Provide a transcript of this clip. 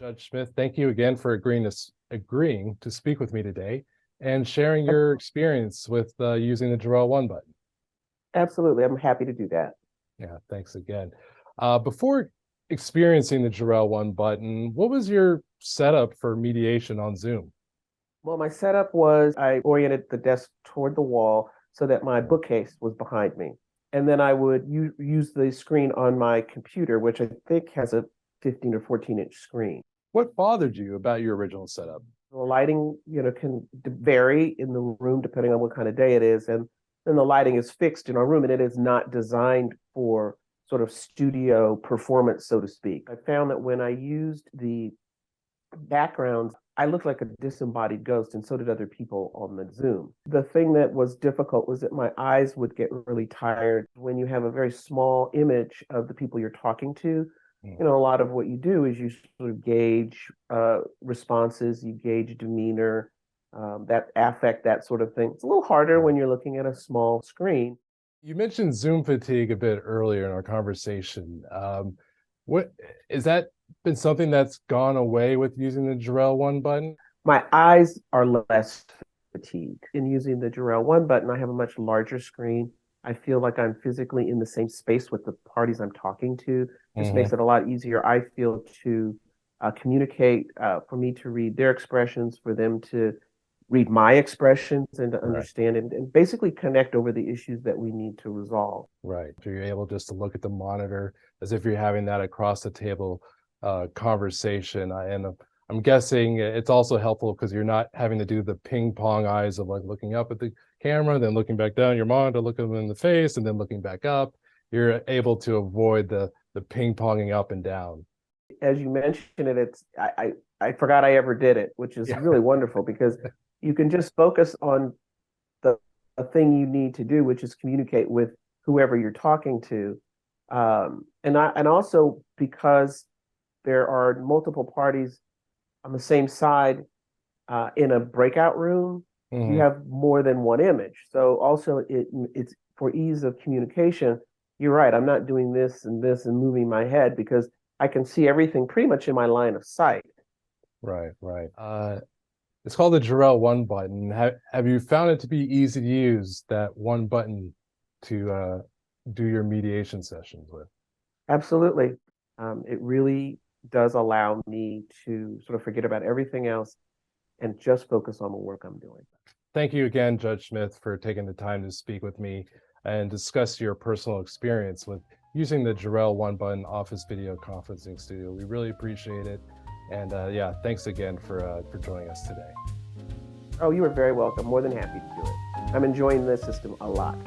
Judge Smith, thank you again for agreeing to speak with me today and sharing your experience with using the Gerrel 1 button. Absolutely. I'm happy to do that. Yeah, thanks again. Before experiencing the Gerrel 1 button, what was your setup for mediation on Zoom? Well, my setup was I oriented the desk toward the wall so that my bookcase was behind me. And then I would use the screen on my computer, which I think has a 15 or 14-inch screen. What bothered you about your original setup? The lighting, can vary in the room depending on what kind of day it is. And then the lighting is fixed in our room and it is not designed for sort of studio performance, so to speak. I found that when I used the backgrounds, I looked like a disembodied ghost, and so did other people on the Zoom. The thing that was difficult was that my eyes would get really tired when you have a very small image of the people you're talking to. A lot of what you do is you sort of gauge responses, you gauge demeanor, that affect, that sort of thing. It's a little harder when you're looking at a small screen. You mentioned Zoom fatigue a bit earlier in our conversation. What is that been something that's gone away with using the Gerrel 1 button? My eyes are less fatigued. In using the Gerrel 1 button, I have a much larger screen. I feel like I'm physically in the same space with the parties I'm talking to. This makes it a lot easier, I feel, to communicate, for me to read their expressions, for them to read my expressions and to understand and basically connect over the issues that we need to resolve. Right. So you're able just to look at the monitor as if you're having that across the table conversation. And I'm guessing it's also helpful because you're not having to do the ping pong eyes of like looking up at the camera, then looking back down your monitor, looking them in the face, and then looking back up. You're able to avoid the ping ponging up and down. As you mentioned it, I forgot I ever did it, which is really wonderful because you can just focus on the thing you need to do, which is communicate with whoever you're talking to. And also because there are multiple parties on the same side in a breakout room, you have more than one image. So also it's for ease of communication. You're right. I'm not doing this and moving my head because I can see everything pretty much in my line of sight. Right. It's called the Gerrel 1 button. Have you found it to be easy to use, that one button to do your mediation sessions with? Absolutely. It really does allow me to sort of forget about everything else and just focus on the work I'm doing. Thank you again, Judge Smith, for taking the time to speak with me and discuss your personal experience with using the Gerrel 1 button office video conferencing studio. We really appreciate it. And yeah, thanks again for joining us today. Oh, you are very welcome. More than happy to do it. I'm enjoying this system a lot.